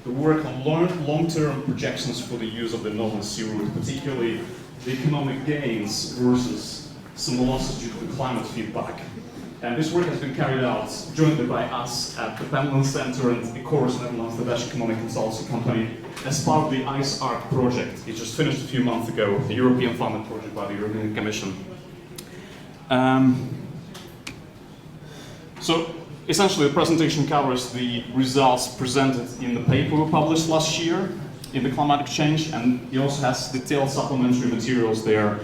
the work on long-term projections for the use of the Northern Sea route, particularly the economic gains versus some losses due to the climate feedback. And this work has been carried out jointly by us at the Pentland Center and the Chorus Netherlands, the Dutch economic consultancy company, as part of the Ice Arc project. It just finished a few months ago, the European funded project by the European Commission. So essentially the presentation covers the results presented in the paper we published last year in the climatic change, and it also has detailed supplementary materials there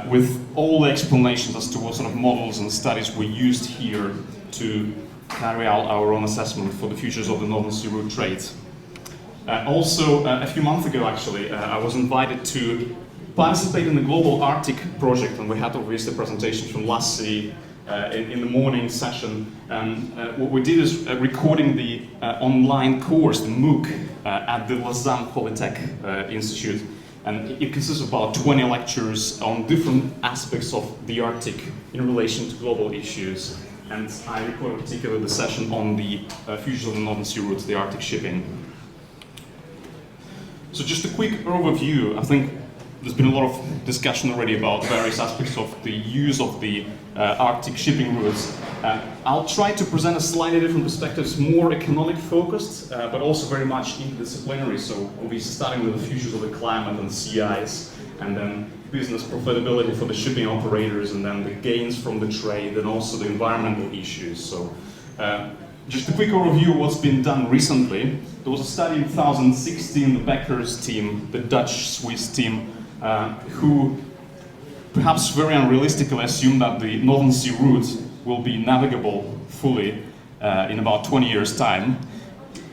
with all the explanations as to what sort of models and studies were used here to carry out our own assessment for the futures of the Northern Sea route trade. Also, a few months ago actually, I was invited to participate in the Global Arctic project, and we had obviously presentations from Lassie in the morning session. And what we did is recording the online course, the MOOC, at the Lausanne Polytech Institute. And it consists of about 20 lectures on different aspects of the Arctic in relation to global issues. And I recorded particularly the session on the futures of the Northern Sea route, the Arctic shipping. So just a quick overview. I think there's been a lot of discussion already about various aspects of the use of the Arctic shipping routes. I'll try to present a slightly different perspective, more economic focused, but also very much interdisciplinary. So we'll be starting with the futures of the climate and sea ice, and then business profitability for the shipping operators, and then the gains from the trade, and also the environmental issues. So just a quick overview of what's been done recently. There was a study in 2016, the Becker's team, the Dutch-Swiss team, who perhaps very unrealistically assumed that the Northern Sea route will be navigable fully in about 20 years' time.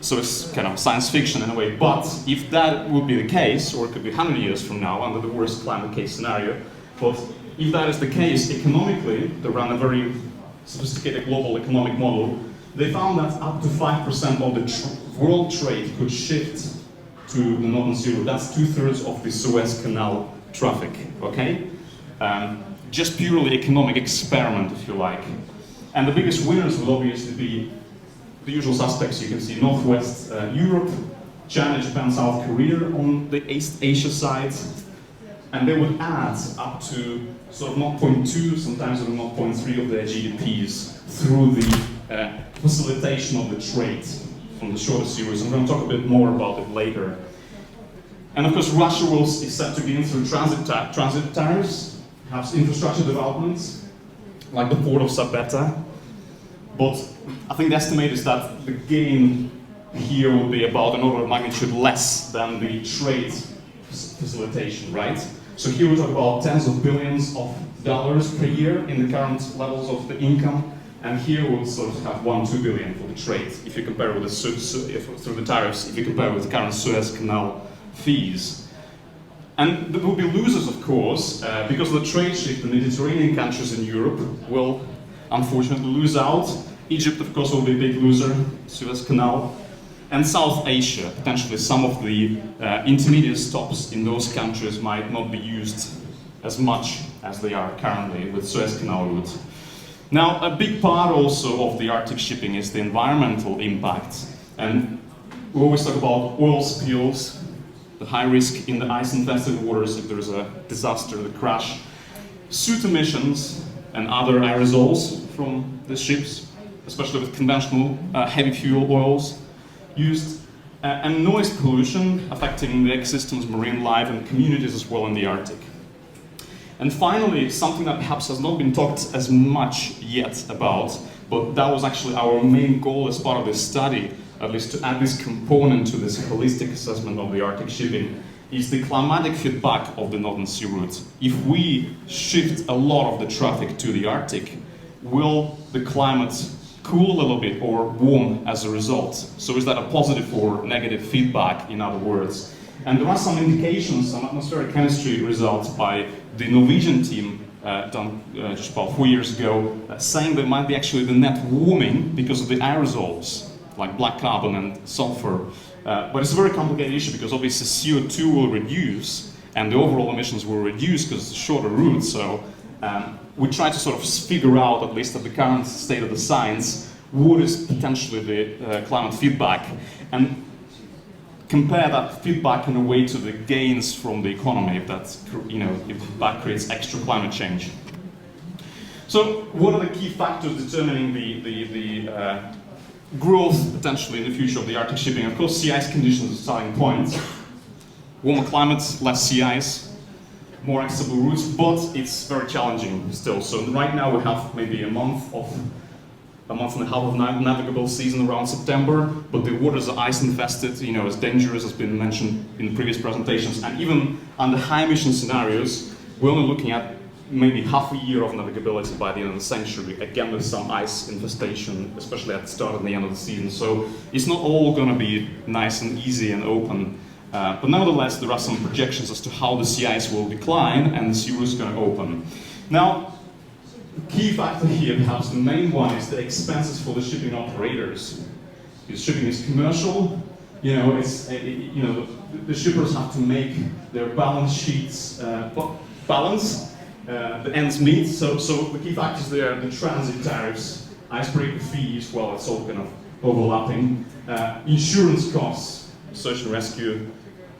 So it's kind of science fiction in a way, but if that would be the case, or it could be 100 years from now under the worst climate case scenario, but if that is the case, economically, they ran a very sophisticated global economic model. They found that up to 5% of the world trade could shift to the Northern Sea route. That's 2/3 of the Suez Canal traffic, okay? Just purely economic experiment, if you like. And the biggest winners will obviously be the usual suspects. You can see Northwest Europe, China, Japan, South Korea on the East Asia side. And they would add up to sort of 0.2, sometimes even 0.3 of their GDPs through the facilitation of the trade from the shorter series. I'm going to talk a bit more about it later. And of course, Russia is set to gain through transit tariffs, perhaps infrastructure developments, like the port of Sabetta. But I think the estimate is that the gain here will be about an order of magnitude less than the trade facilitation, right? So here we talk about tens of billions of dollars per year in the current levels of the income. And here we'll sort of have 1-2 billion for the trade, if you compare with through the tariffs, if you compare with the current Suez Canal fees. And there will be losers, of course, because of the trade shift. The Mediterranean countries in Europe will unfortunately lose out. Egypt, of course, will be a big loser, Suez Canal. And South Asia, potentially some of the intermediate stops in those countries might not be used as much as they are currently with Suez Canal route. Now, a big part also of the Arctic shipping is the environmental impact. And we always talk about oil spills, the high risk in the ice-infested waters if there's a disaster, the crash, soot emissions and other aerosols from the ships, especially with conventional heavy fuel oils used, and noise pollution affecting the ecosystems, marine life and communities as well in the Arctic. And finally, something that perhaps has not been talked as much yet about, but that was actually our main goal as part of this study, at least to add this component to this holistic assessment of the Arctic shipping, is the climatic feedback of the Northern Sea route. If we shift a lot of the traffic to the Arctic, will the climate cool a little bit or warm as a result? So is that a positive or negative feedback, in other words? And there are some indications, some atmospheric chemistry results by the Norwegian team done just about 4 years ago, saying there might be actually the net warming because of the aerosols, like black carbon and sulfur. But it's a very complicated issue because obviously CO2 will reduce and the overall emissions will reduce because it's a shorter route. So we try to sort of figure out, at least at the current state of the science, what is potentially the climate feedback. And compare that feedback in a way to the gains from the economy, if that creates extra climate change. So what are the key factors determining the growth potentially in the future of the Arctic shipping? Of course, sea ice conditions are a starting point. Warmer climates, less sea ice, more accessible routes, but it's very challenging still. So right now we have maybe a month and a half of navigable season around September, but the waters are ice infested, as dangerous has been mentioned in the previous presentations. And even under high emission scenarios, we're only looking at maybe half a year of navigability by the end of the century, again with some ice infestation, especially at the start and the end of the season. So it's not all going to be nice and easy and open. But nevertheless, there are some projections as to how the sea ice will decline and the sea routes are going to open. Now, the key factor here, perhaps the main one, is the expenses for the shipping operators. Because shipping is commercial, the shippers have to make their balance sheets balance, the ends meet. So the key factors there are the transit tariffs, icebreaker fees, well, it's all kind of overlapping, insurance costs, search and rescue.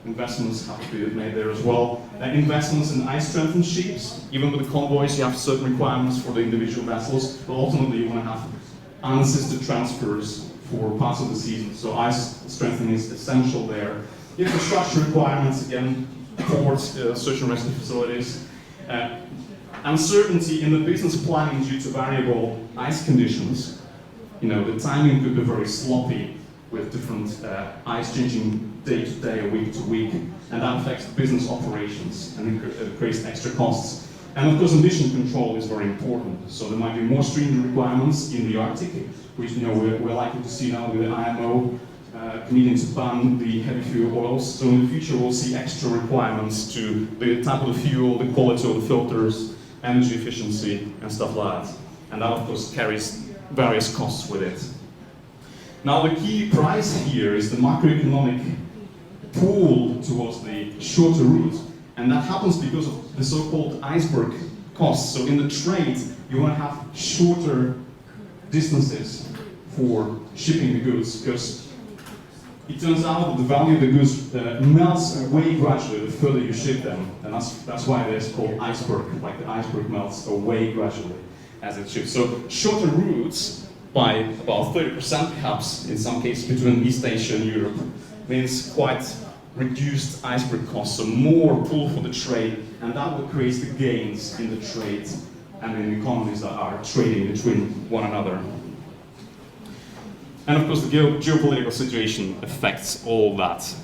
Investments have to be made there as well. Investments in ice-strengthened ships. Even with the convoys, you have certain requirements for the individual vessels, but ultimately you want to have unassisted transfers for parts of the season. So ice strengthening is essential there. Infrastructure requirements, again, ports, search and rescue facilities. Uncertainty in the business planning due to variable ice conditions. The timing could be very sloppy, with different ice changing day to day or week to week, and that affects business operations and it creates extra costs. And of course, emission control is very important. So there might be more stringent requirements in the Arctic, which we're likely to see now with the IMO needing to ban the heavy fuel oils. So in the future, we'll see extra requirements to the type of the fuel, the quality of the filters, energy efficiency, and stuff like that. And that, of course, carries various costs with it. Now, the key price here is the macroeconomic pull towards the shorter route, and that happens because of the so-called iceberg costs. So in the trade, you want to have shorter distances for shipping the goods, because it turns out that the value of the goods melts away gradually the further you ship them, and that's why they're called iceberg, like the iceberg melts away gradually as it ships. So shorter routes, by about 30% perhaps, in some cases between East Asia and Europe, means quite reduced iceberg costs, so more pull for the trade, and that will create the gains in the trade and in economies that are trading between one another. And of course the geopolitical situation affects all that.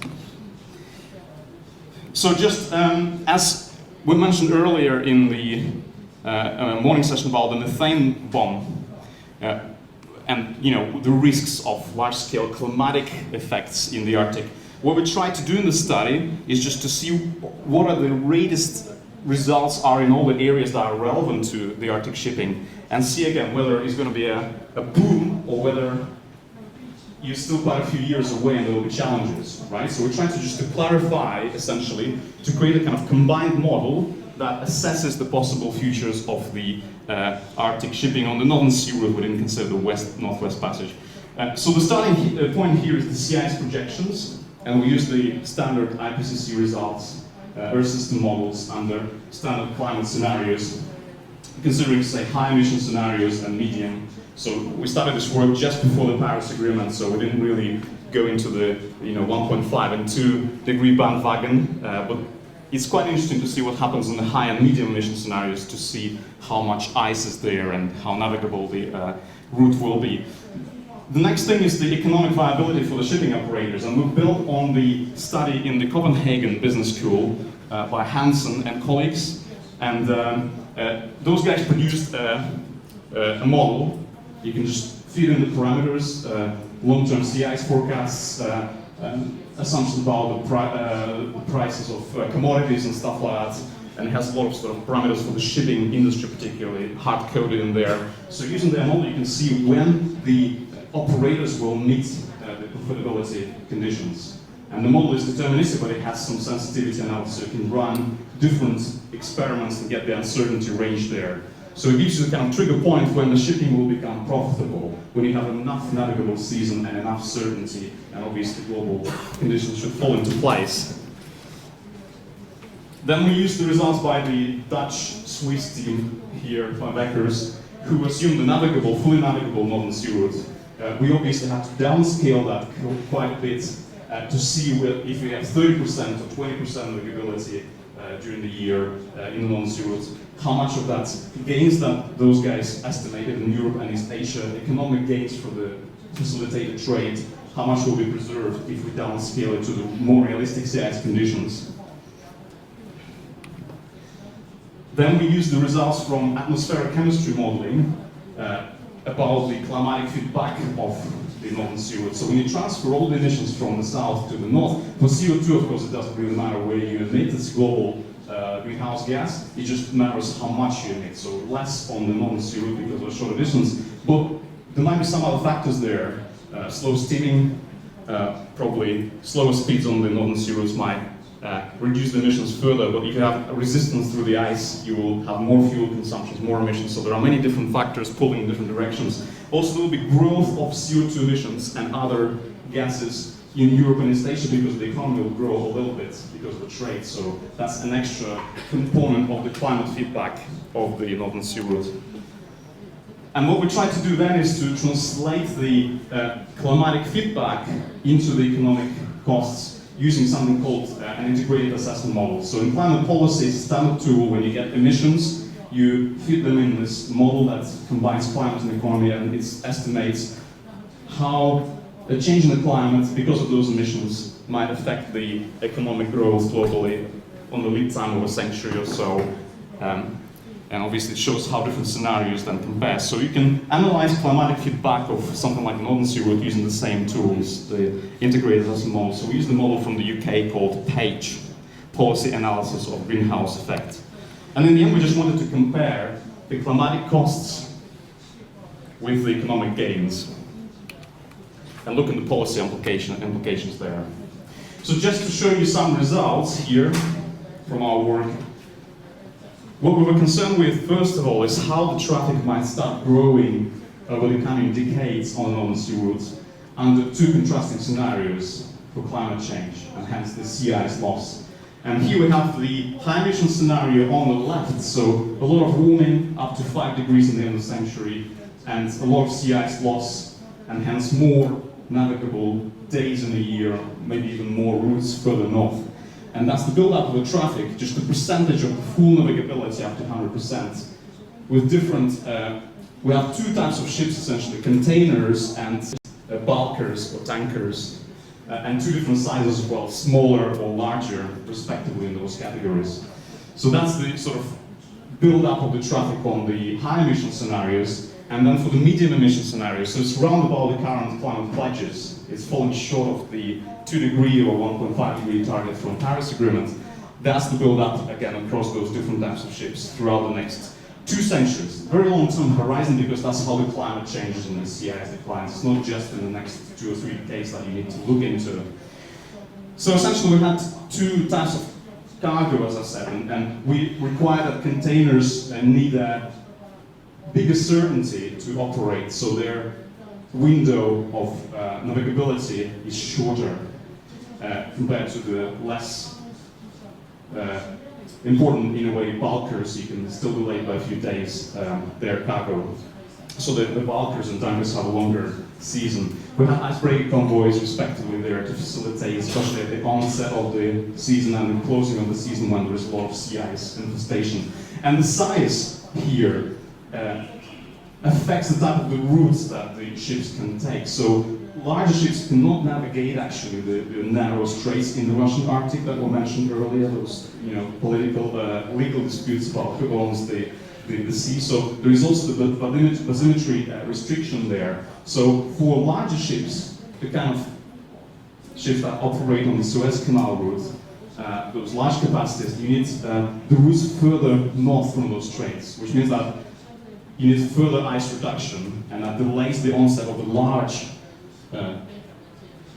So just as we mentioned earlier in the morning session about the methane bomb, and the risks of large-scale climatic effects in the Arctic. What we try to do in the study is just to see what are the latest results are in all the areas that are relevant to the Arctic shipping, and see again whether it's going to be a boom or whether you're still quite a few years away and there will be challenges, right? So we're trying to clarify, essentially, to create a kind of combined model that assesses the possible futures of the Arctic shipping on the Northern Sea route. We didn't consider the West-Northwest passage. So the starting point here is the sea ice projections, and we use the standard IPCC results versus the models under standard climate scenarios, considering, say, high emission scenarios and medium. So we started this work just before the Paris Agreement, so we didn't really go into the 1.5 and 2 degree bandwagon, but it's quite interesting to see what happens in the high and medium emission scenarios to see how much ice is there and how navigable the route will be. The next thing is the economic viability for the shipping operators, and we built on the study in the Copenhagen Business School by Hansen and colleagues, and those guys produced a model. You can just feed in the parameters, long-term sea ice forecasts, assumptions about the prices of commodities and stuff like that, and it has a lot of sort of parameters for the shipping industry, particularly hard-coded in there. So using their model, you can see when the operators will meet the profitability conditions. And the model is deterministic, but it has some sensitivity analysis, so you can run different experiments and get the uncertainty range there. So it gives you the kind of trigger point when the shipping will become profitable, when you have enough navigable season and enough certainty, and obviously global conditions should fall into place. Then we use the results by the Dutch-Swiss team here, Beckers, who assumed the fully navigable northern sea route. We obviously had to downscale that quite a bit to see if we have 30% or 20% navigability during the year in the northern sea route, how much of that gains that those guys estimated in Europe and East Asia, economic gains for the facilitated trade, how much will be preserved if we downscale it to the more realistic sea ice conditions. Then we use the results from atmospheric chemistry modeling about the climatic feedback of the northern sea route. So when you transfer all the emissions from the south to the north, for CO2, of course, it doesn't really matter where you emit, it's global greenhouse gas, it just matters how much you emit. So less on the northern sea route because of a shorter distance. But there might be some other factors there. Slow steaming, probably slower speeds on the northern sea routes might reduce the emissions further, but if you have a resistance through the ice, you will have more fuel consumption, more emissions. So there are many different factors pulling in different directions. Also, there will be growth of CO2 emissions and other gases in Europe and East Asia because the economy will grow a little bit because of the trade. So that's an extra component of the climate feedback of the northern sea route. And what we try to do then is to translate the climatic feedback into the economic costs using something called an integrated assessment model. So in climate policy, it's a standard tool. When you get emissions, you fit them in this model that combines climate and economy, and it estimates how a change in the climate because of those emissions might affect the economic growth globally on the lead time of a century or so. And obviously it shows how different scenarios then compare. So you can analyze climatic feedback of something like northern sea route using the same tools, the integrated assessment model. So we use the model from the UK called PAGE, Policy Analysis of Greenhouse Effect. And in the end we just wanted to compare the climatic costs with the economic gains and look at the policy implications there. So just to show you some results here from our work, what we were concerned with, first of all, is how the traffic might start growing over the coming decades on northern sea routes under two contrasting scenarios for climate change, and hence the sea ice loss. And here we have the high emission scenario on the left, so a lot of warming, up to 5 degrees in the end of the century, and a lot of sea ice loss, and hence more navigable days in a year, maybe even more routes further north. And that's the build-up of the traffic, just the percentage of full navigability up to 100%. With different, we have two types of ships essentially, containers and bulkers or tankers, and two different sizes as well, smaller or larger, respectively, in those categories. So that's the sort of build-up of the traffic on the high emission scenarios, and then for the medium emission scenarios, so it's round about the current climate pledges, it's falling short of the 2 degree or 1.5 degree target from Paris Agreement. That's the build-up, again, across those different types of ships throughout the next 2 centuries. Very long-term horizon, because that's how the climate changes and the sea ice declines. It's not just in the next 2 or 3 decades that you need to look into. So essentially we had 2 types of cargo, as I said, and we require that containers need a bigger certainty to operate, so their window of navigability is shorter compared to the less important, in a way, bulkers. You can still delay by a few days their cargo. So the bulkers and tankers have a longer season. We have icebreaker convoys respectively there to facilitate, especially at the onset of the season and the closing of the season when there is a lot of sea ice infestation. And the size here affects the type of the routes that the ships can take. So larger ships cannot navigate actually the narrow straits in the Russian Arctic that were mentioned earlier, those political, legal disputes about who owns the sea. So there is also the bathymetry restriction there. So for larger ships, the kind of ships that operate on the Suez Canal route, those large capacities, you need the routes further north from those straits, which means that you need further ice reduction, and that delays the onset of the large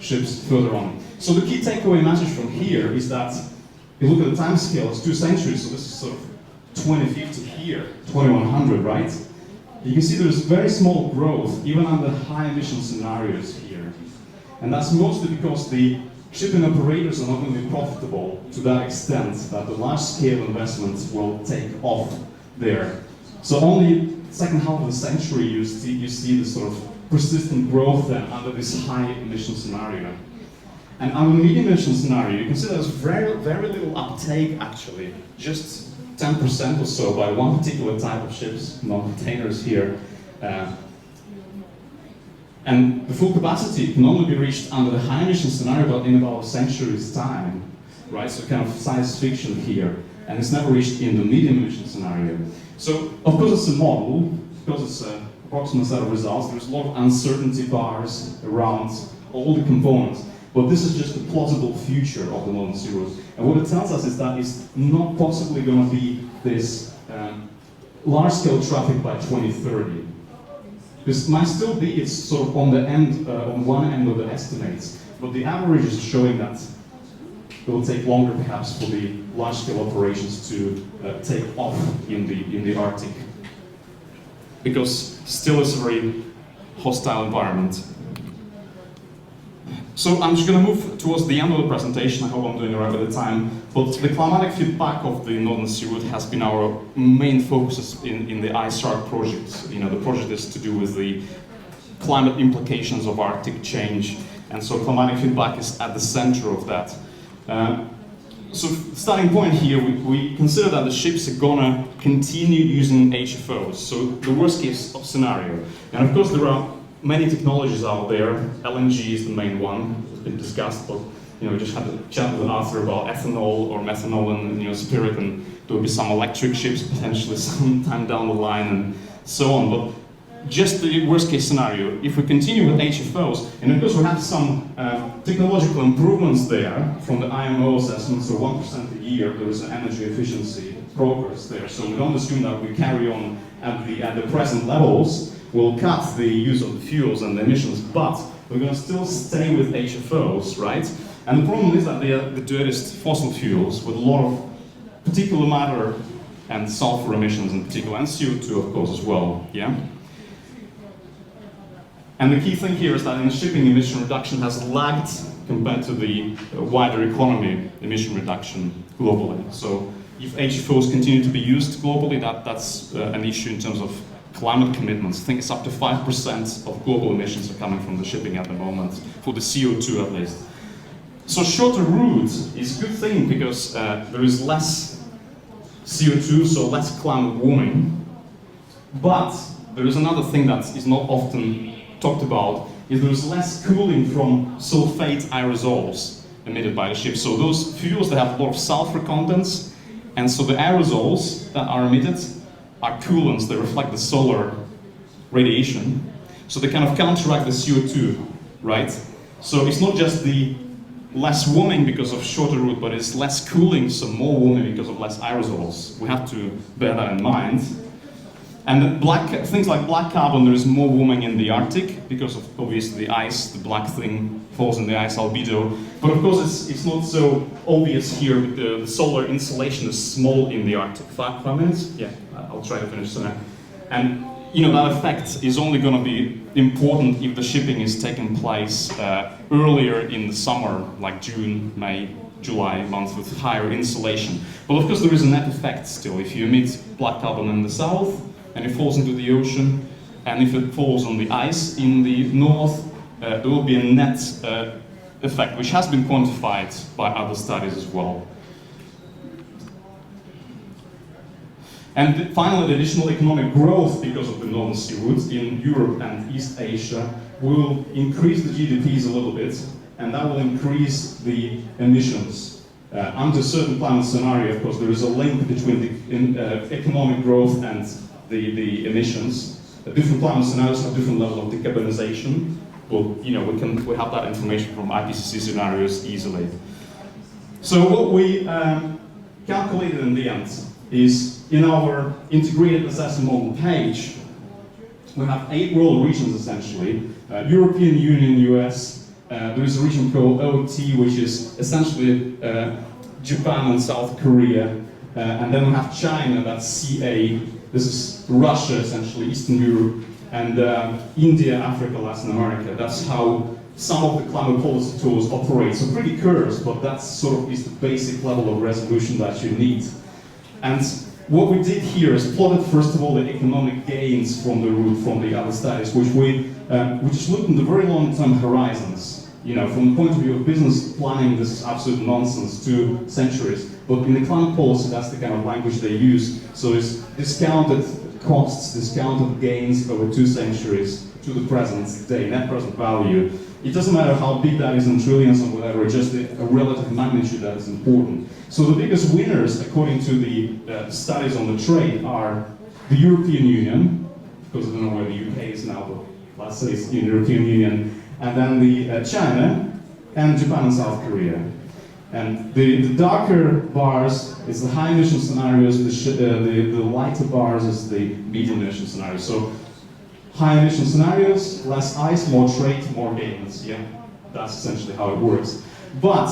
ships further on. So the key takeaway message from here is that, if you look at the time scale, it's 2 centuries, so this is sort of 2050 here, 2100, right? You can see there's very small growth, even under high emission scenarios here. And that's mostly because the shipping operators are not going to be profitable to that extent that the large-scale investments will take off there. So only second half of the century you see this sort of persistent growth then under this high emission scenario. And under the medium emission scenario, you can see there's very little uptake actually, just 10% or so by one particular type of ships, non-containers here. And the full capacity can only be reached under the high emission scenario in about a century's time, right? So kind of science fiction here, and it's never reached in the medium emission scenario. So of course it's a model, because it's an approximate set of results, there's a lot of uncertainty bars around all the components, but this is just a plausible future of the modern sea route. And what it tells us is that it's not possibly going to be this large-scale traffic by 2030. This might still be, it's sort of on the end, on one end of the estimates, but the average is showing that it will take longer perhaps for the large-scale operations to take off in the Arctic, because still it's a very hostile environment. So I'm just going to move towards the end of the presentation. I hope I'm doing it right with the time. But the climatic feedback of the Northern Sea Route has been our main focus in the NSR project. You know, the project is to do with the climate implications of Arctic change, and so climatic feedback is at the center of that. So starting point here, we consider that the ships are gonna continue using HFOs, so the worst case scenario. And of course there are many technologies out there. LNG is the main one, it's been discussed, but you know, we just had a chat with Arthur about ethanol or methanol and spirit, and there will be some electric ships potentially sometime down the line and so on. But just the worst case scenario, if we continue with HFOs, and of course we have some technological improvements there from the IMO assessment, so 1% a year, there is an energy efficiency progress there. So we don't assume that we carry on at the present levels, we'll cut the use of the fuels and the emissions, but we're going to still stay with HFOs, right? And the problem is that they are the dirtiest fossil fuels with a lot of particulate matter and sulfur emissions in particular, and CO2 of course as well, yeah? And the key thing here is that in shipping, emission reduction has lagged compared to the wider economy emission reduction globally. So if HFOs continue to be used globally, that's an issue in terms of climate commitments. I think it's up to 5% of global emissions are coming from the shipping at the moment, for the CO2 at least. So shorter route is a good thing because there is less CO2, so less climate warming. But there is another thing that is not often talked about, is there is less cooling from sulfate aerosols emitted by the ship. So those fuels, they have a lot of sulfur contents, and so the aerosols that are emitted are coolants, they reflect the solar radiation, so they kind of counteract the CO2, right? So it's not just the less warming because of shorter route, but it's less cooling, so more warming because of less aerosols. We have to bear that in mind. And things like black carbon, there is more warming in the Arctic because of obviously the ice, the black thing falls in the ice albedo. But of course it's not so obvious here, the solar insolation is small in the Arctic. 5 minutes? Yeah, I'll try to finish soon. And that effect is only going to be important if the shipping is taking place earlier in the summer, like June, May, July months with higher insolation. But of course there is a net effect still. If you emit black carbon in the south, and it falls into the ocean, and if it falls on the ice in the north, there will be a net effect, which has been quantified by other studies as well. And finally, the additional economic growth because of the Northern Sea route in Europe and East Asia will increase the GDPs a little bit, and that will increase the emissions. Under certain climate scenario, of course, there is a link between the economic growth and the emissions. Different climate scenarios have different level of decarbonization, but we have that information from IPCC scenarios easily. So what we calculated in the end is in our integrated assessment model page, we have 8 world regions essentially: European Union, US. There is a region called OT, which is essentially Japan and South Korea. and then we have China, that's CA. This is Russia, essentially, Eastern Europe, and India, Africa, Latin America. That's how some of the climate policy tools operate. So pretty curves, but that sort of is the basic level of resolution that you need. And what we did here is plotted, first of all, the economic gains from the route from the other studies, which just looked in the very long-term horizons. You know, from the point of view of business planning, this is absolute nonsense, 2 centuries. But in the climate policy, that's the kind of language they use. So it's discounted costs, discounted gains over 2 centuries to the present day, net present value. It doesn't matter how big that is in trillions or whatever, just a relative magnitude that is important. So the biggest winners, according to the studies on the trade, are the European Union, because I don't know where the UK is now, but let's say it's the European Union, and then the China, and Japan and South Korea. And the darker bars is the high emission scenarios, the lighter bars is the medium emission scenarios. So high emission scenarios, less ice, more trade, more gains. Yeah, that's essentially how it works. But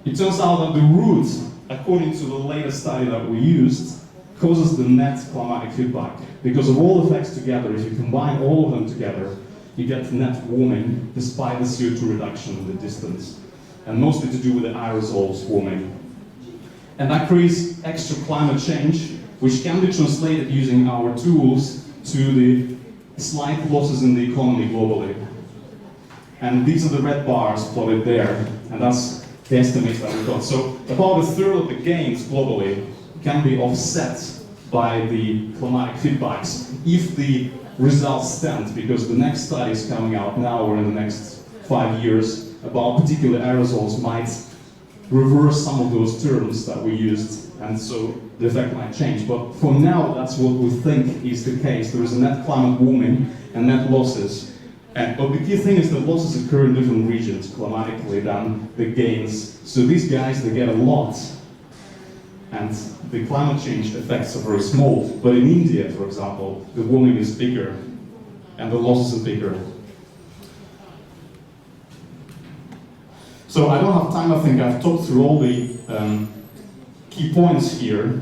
it turns out that the route, according to the latest study that we used, causes the net climatic feedback. Because of all effects together, if you combine all of them together, you get net warming despite the CO2 reduction in the distance. And mostly to do with the aerosols warming. And that creates extra climate change, which can be translated using our tools to the slight losses in the economy globally. And these are the red bars plotted there, and that's the estimates that we got. So about 1/3 of the gains globally can be offset by the climatic feedbacks if the results stand, because the next study is coming out now or in the next 5 years about particular aerosols might reverse some of those terms that we used, and so the effect might change. But for now, that's what we think is the case. There is a net climate warming and net losses. But the key thing is that losses occur in different regions climatically than the gains. So these guys, they get a lot, and the climate change effects are very small. But in India, for example, the warming is bigger, and the losses are bigger. So I don't have time, I think I've talked through all the key points here.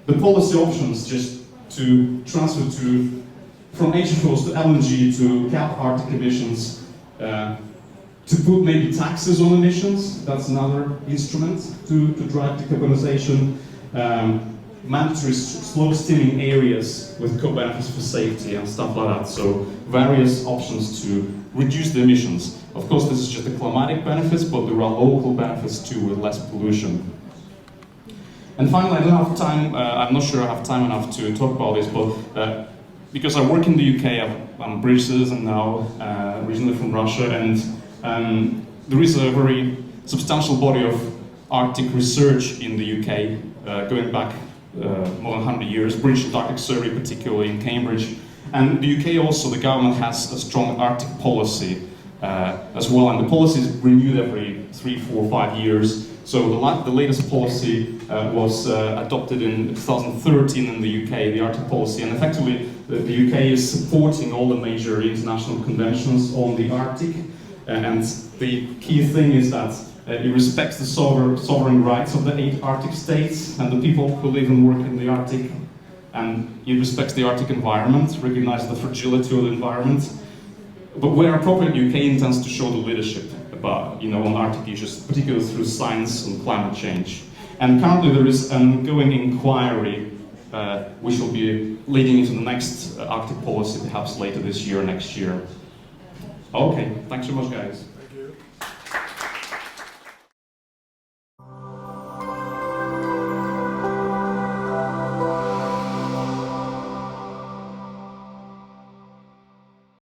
The policy options, just to transfer from HFOs to LNG to cap Arctic emissions, to put maybe taxes on emissions, that's another instrument to drive decarbonization. Mandatory slow steaming areas with co-benefits for safety and stuff like that. So various options to reduce the emissions. Of course, this is just the climatic benefits, but there are local benefits too with less pollution. And finally, I don't have time, I'm not sure I have time enough to talk about this, but because I work in the UK, I'm a British citizen now, originally from Russia, and there is a very substantial body of Arctic research in the UK, going back more than 100 years, British Antarctic Survey, particularly in Cambridge. And the UK also, the government has a strong Arctic policy as well, and the policy is renewed every 3, 4, 5 years. So the latest policy was adopted in 2013 in the UK, the Arctic policy, and effectively the UK is supporting all the major international conventions on the Arctic, and the key thing is that it respects the sovereign rights of the 8 Arctic states and the people who live and work in the Arctic, and it respects the Arctic environment, recognizes the fragility of the environment, but where appropriate, UK intends to show the leadership about, on Arctic issues, particularly through science and climate change. And currently there is an ongoing inquiry which will be leading into the next Arctic policy, perhaps later this year or next year. Okay, thanks so much, guys.